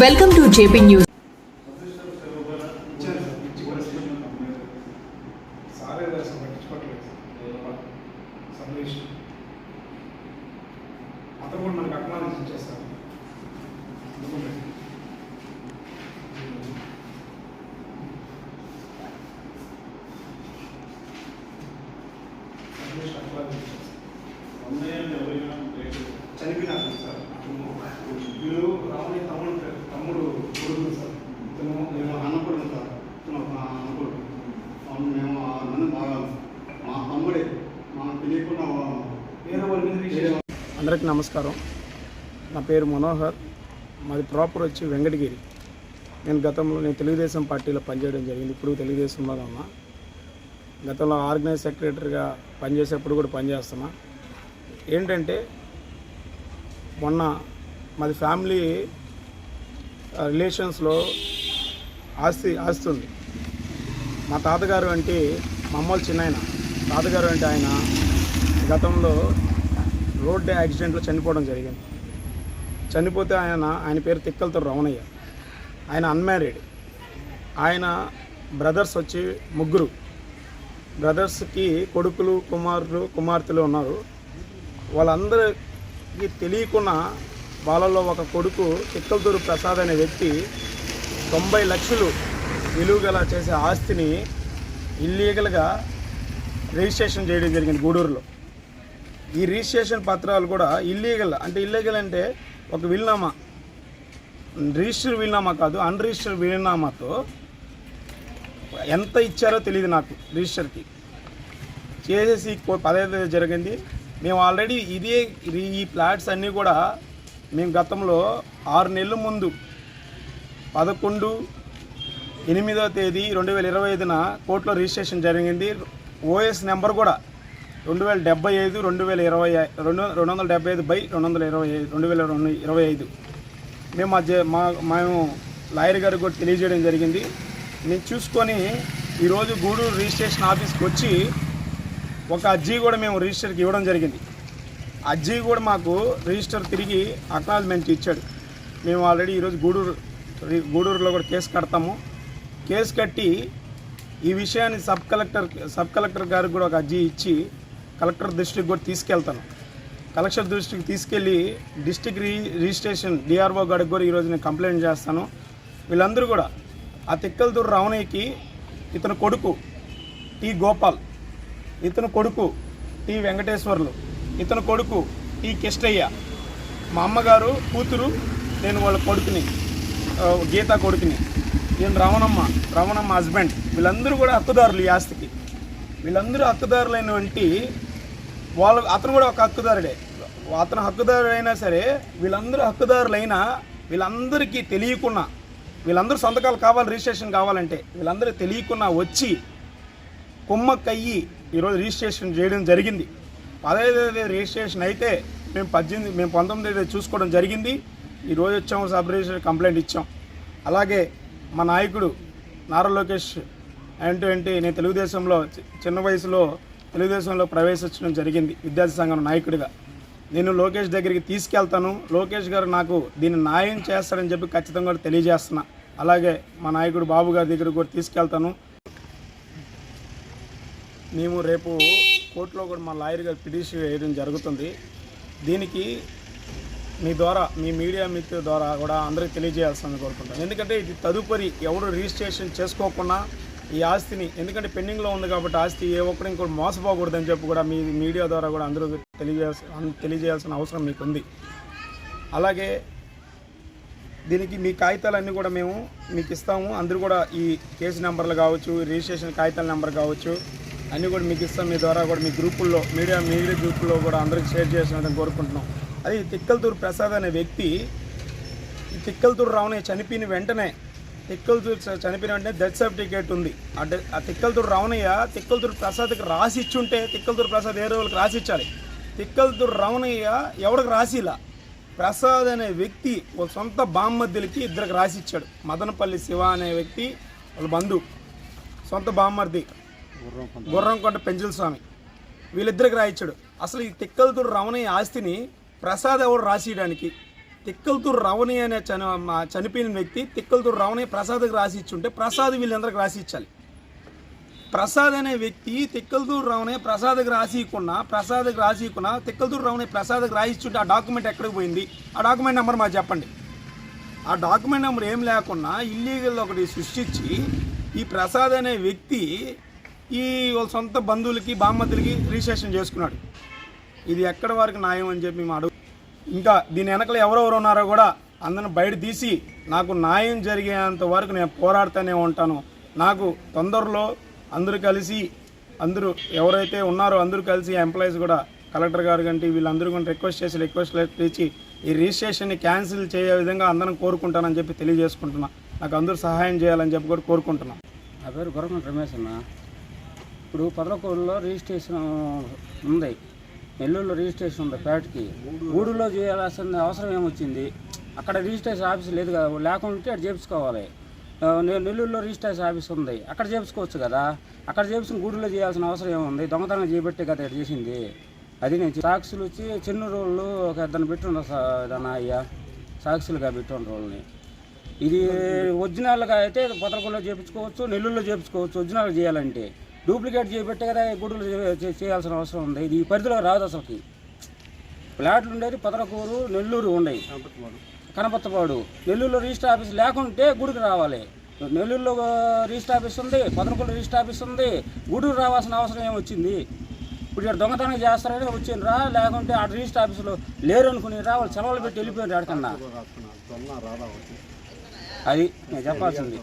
Welcome to JP News. చనిపోయినారు sir. వీళ్ళు రాముని తమ్ముడు కొడుకు సార్. మేము అన్నపూర్ణ సార్. అన్నపూర్ణ మేము నన్ను బాగా మా తమ్ముడే మా తెలియకుండా వేరే వాళ్ళ మీద. అందరికీ నమస్కారం. నా పేరు మనోహర్. మాది ప్రాపర్ వచ్చి వెంకటగిరి. నేను తెలుగుదేశం పార్టీలో పనిచేయడం జరిగింది. ఇప్పుడు తెలుగుదేశంలో ఉన్నా. గతంలో ఆర్గనైజ్ సెక్రటరీగా పనిచేసేప్పుడు కూడా పనిచేస్తున్నా. ఏంటంటే మొన్న మాది ఫ్యామిలీ రిలేషన్స్లో ఆస్తి ఉంది. మా తాతగారు అంటే మా అమ్మోళ్ళ చిన్నాయన తాతగారు అంటే ఆయన గతంలో రోడ్ యాక్సిడెంట్లో చనిపోవడం జరిగింది. చనిపోతే ఆయన పేరు తిక్కలతో రమణయ్య. ఆయన అన్మ్యారీడ్. ఆయన బ్రదర్స్ వచ్చి ముగ్గురు. బ్రదర్స్కి కొడుకులు కుమార్తెలు ఉన్నారు. వాళ్ళందరికీ తెలియకుండా వాళ్ళలో ఒక కొడుకు తిక్కలతూరు ప్రసాద్ అనే వ్యక్తి 90 లక్షలు విలువగల చేసే ఆస్తిని ఇల్లీగల్గా రిజిస్ట్రేషన్ చేయడం జరిగింది గూడూరులో. ఈ రిజిస్ట్రేషన్ పత్రాలు కూడా ఇల్లీగల్ అంటే ఒక వీలునామా, రిజిస్టర్ వీలునామా కాదు, అన్రిజిస్టర్ వీలునామాతో ఎంత ఇచ్చారో తెలియదు నాకు. రిజిస్టర్కి చేసేసి 15 జరిగింది. మేము ఆల్రెడీ ఈ ప్లాట్స్ అన్నీ కూడా మేము గతంలో 6 నెలల ముందు 11/8/2025 కోర్టులో రిజిస్ట్రేషన్ జరిగింది. ఓఎస్ నెంబర్ కూడా 275/275/2025 మేము లాయర్ గారికి కూడా తెలియజేయడం జరిగింది. నేను చూసుకొని ఈరోజు గూడూరు రిజిస్ట్రేషన్ ఆఫీస్కి వచ్చి ఒక అర్జీ కూడా మేము రిజిస్టర్కి ఇవ్వడం జరిగింది. అర్జీ కూడా మాకు రిజిస్టర్ తిరిగి అక్నాలజ్మెంట్ ఇచ్చాడు. మేము ఆల్రెడీ ఈరోజు గూడూరులో కూడా కేసు కడతాము. కేసు కట్టి ఈ విషయాన్ని సబ్ కలెక్టర్ గారికి కూడా ఒక అర్జీ ఇచ్చి కలెక్టర్ దృష్టికి కూడా తీసుకెళ్తాను. కలెక్టర్ దృష్టికి తీసుకెళ్ళి డిస్ట్రిక్ట్ రిజిస్ట్రేషన్ డిఆర్ఓ గారికి కూడా ఈరోజు నేను కంప్లైంట్ చేస్తాను. వీళ్ళందరూ కూడా ఆ తిక్కలతూరు రమణయ్యకి ఇతను కొడుకు టి గోపాల్, ఇతను కొడుకు టి వెంకటేశ్వర్లు, ఇతను కొడుకు టి కిష్టయ్య, మా అమ్మగారు కూతురు, నేను వాళ్ళ కొడుకుని గీతా కొడుకుని, ఈయన రమణమ్మ హస్బెండ్. వీళ్ళందరూ కూడా హక్కుదారులు ఈ ఆస్తికి. వీళ్ళందరూ హక్కుదారులైనటువంటి అతను కూడా ఒక హక్కుదారుడే. అతను హక్కుదారు అయినా సరే వీళ్ళందరూ హక్కుదారులైనా వీళ్ళందరికీ తెలియకుండా, వీళ్ళందరూ సంతకాలు కావాలి, రిజిస్ట్రేషన్ కావాలంటే వీళ్ళందరూ తెలియకుండా వచ్చి కొమ్మక్కయ్యి ఈరోజు రిజిస్ట్రేషన్ చేయడం జరిగింది. 15వ రిజిస్ట్రేషన్ అయితే మేము 19వ చూసుకోవడం జరిగింది. ఈరోజు వచ్చాము, సబ్ రిజిస్టర్ కంప్లైంట్ ఇచ్చాం. అలాగే మా నాయకుడు నారా లోకేష్ నేను తెలుగుదేశంలో చిన్న వయసులో తెలుగుదేశంలో ప్రవేశించడం జరిగింది విద్యార్థి సంఘం నాయకుడిగా. నేను లోకేష్ దగ్గరికి తీసుకెళ్తాను. లోకేష్ గారు నాకు దీన్ని న్యాయం చేస్తారని చెప్పి ఖచ్చితంగా తెలియజేస్తున్నా. అలాగే మా నాయకుడు బాబు గారి దగ్గరికి కూడా తీసుకెళ్తాను. మేము రేపు కోర్టులో కూడా మా లాయర్ గారు పిటిషన్ వేయడం జరుగుతుంది. దీనికి మీ ద్వారా, మీ మీడియా మిత్రుల ద్వారా కూడా అందరికీ తెలియజేయాల్సిందని కోరుకుంటాను. ఎందుకంటే ఇది తదుపరి ఎవరు రిజిస్ట్రేషన్ చేసుకోకుండా ఈ ఆస్తిని, ఎందుకంటే పెండింగ్లో ఉంది కాబట్టి ఆస్తి ఏ ఒక్కరు ఇంకోటి మోసపోకూడదని చెప్పి కూడా మీ మీడియా ద్వారా కూడా అందరూ తెలియజేయాల్సిన అవసరం మీకు ఉంది. అలాగే దీనికి మీ కాగితాలన్నీ కూడా మేము మీకు ఇస్తాము. అందరూ కూడా ఈ కేసు నెంబర్లు కావచ్చు, రిజిస్ట్రేషన్ కాగితాల నెంబర్ కావచ్చు అన్నీ కూడా మీకు ఇస్తాం. మీ ద్వారా కూడా మీ గ్రూపుల్లో మీడియా గ్రూపుల్లో కూడా అందరికీ షేర్ చేసినట్టు కోరుకుంటున్నాం. అది తిక్కలతూరు ప్రసాద్ అనే వ్యక్తి, ఈ తిక్కలతూరు రమణయ్య చనిపోయిన వెంటనే డెత్ సర్టిఫికేట్ ఉంది. ఆ తిక్కలతూరు రమణయ్య తిక్కలతూరు ప్రసాద్కి రాసి ఇచ్చుంటే తిక్కలతూరు ప్రసాద్ వేరే వాళ్ళకి రాసి ఇచ్చాలి. తిక్కలతూరు రమణయ్య ఎవరికి రాసిలా, ప్రసాద్ అనే వ్యక్తి ఒక సొంత బామ్మర్దులకి 2 రాసి ఇచ్చాడు. మదనపల్లి శివ అనే వ్యక్తి వాళ్ళ బంధువు, సొంత బామ్మర్ది గుర్రంకొండ పెంచుల స్వామి, వీళ్ళిద్దరికి రాయించాడు. అసలు ఈ తిక్కలతూరు రమణయ్య ఆస్తిని ప్రసాద్ ఎవరు రాసియడానికి? తిక్కలతూరు రవణి అనే చనిపోయిన వ్యక్తి తిక్కలతూరు రవణి ప్రసాద్కి రాసి ఇచ్చుంటే ప్రసాద్ వీళ్ళందరికి రాసి ఇచ్చాలి. ప్రసాద్ అనే వ్యక్తి తిక్కలతూరు రవణి ప్రసాద్కి రాసియకుండా తిక్కలతూరు రవణి ప్రసాద్కి రాసిచ్చుంటే ఆ డాక్యుమెంట్ ఎక్కడికి పోయింది? ఆ డాక్యుమెంట్ నెంబర్ మాకు చెప్పండి. ఆ డాక్యుమెంట్ నెంబర్ ఏం లేకుండా ఇల్లీగల్ ఒకటి సృష్టించి ఈ ప్రసాద్ అనే వ్యక్తి ఈ వాళ్ళ సొంత బంధువులకి బామ్మతులకి రిజిస్ట్రేషన్ చేసుకున్నాడు. ఇది ఎక్కడి వరకు న్యాయం అని చెప్పి మేము అడుగు. ఇంకా దీని వెనకలు ఎవరెవరు ఉన్నారో కూడా అందరిని బయట తీసి నాకు న్యాయం జరిగేంత వరకు నేను పోరాడుతూనే ఉంటాను. నాకు తొందరలో అందరూ ఎవరైతే ఉన్నారో అందరూ కలిసి ఎంప్లాయీస్ కూడా కలెక్టర్ గారు కంటే వీళ్ళందరూ కూడా రిక్వెస్ట్ లెటర్ ఇచ్చి ఈ రిజిస్ట్రేషన్ని క్యాన్సిల్ చేయ విధంగా అందరం కోరుకుంటానని చెప్పి తెలియజేసుకుంటున్నా. నాకు అందరూ సహాయం చేయాలని చెప్పి కూడా కోరుకుంటున్నాను. నా పేరు గొరకంటి రమేష్ అన్న. ఇప్పుడు పదలకూరులో రిజిస్ట్రేషన్ ఉంది, నెల్లూరులో రిజిస్ట్రేషన్ ఉంది పేటకి. గూడూరులో చేయాల్సిన అవసరం ఏమొచ్చింది? అక్కడ రిజిస్ట్రేషన్ ఆఫీస్ లేదు కదా, లేకుంటే అక్కడ చేయించుకోవాలి. నెల్లూరులో రిజిస్ట్రేషన్ ఆఫీస్ ఉంది, అక్కడ చేయించుకోవచ్చు కదా. అక్కడ చేయించుకుని గూడూరులో చేయాల్సిన అవసరం ఏముంది? దొంగతనం చేయబట్టే కదా ఇక్కడ చేసింది. అది నేను సాక్షులు వచ్చి చెన్నూరు వాళ్ళు ఒక ఇద్దరిని పెట్టున్నారు అయ్యా, సాక్షులుగా పెట్టున్న రోజుని. ఇది ఒరిజినల్గా అయితే పొదలకూరులో చేయించుకోవచ్చు, నెల్లూరులో చేయించుకోవచ్చు. ఒరిజినల్ చేయాలంటే డూప్లికేట్ చేయబట్టే కదా గూడూరులో చేయాల్సిన అవసరం ఉంది. ఇది ఈ పరిధిలో రాదు అసలుకి. ఫ్లాట్లు ఉండేది పొదలకూరు, నెల్లూరు ఉండేవి, కనపత్తపాడు. నెల్లూరులో రిజిస్టర్ ఆఫీస్ లేకుంటే గూడూరు రావాలి. నెల్లూరులో రిజిస్టర్ ఆఫీస్ ఉంది, పొదలకూరు రిజిస్టర్ ఆఫీస్ ఉంది, గూడూరు రావాల్సిన అవసరం ఏమొచ్చింది? ఇప్పుడు ఇక్కడ దొంగతనం చేస్తారని వచ్చిండ్రా, లేకుంటే ఆ రిజిస్టర్ ఆఫీసులో లేరు అనుకుని వాళ్ళు సెలవులు పెట్టి వెళ్ళిపోయారు ఎక్కడన్నా. అది నేను చెప్పాల్సింది.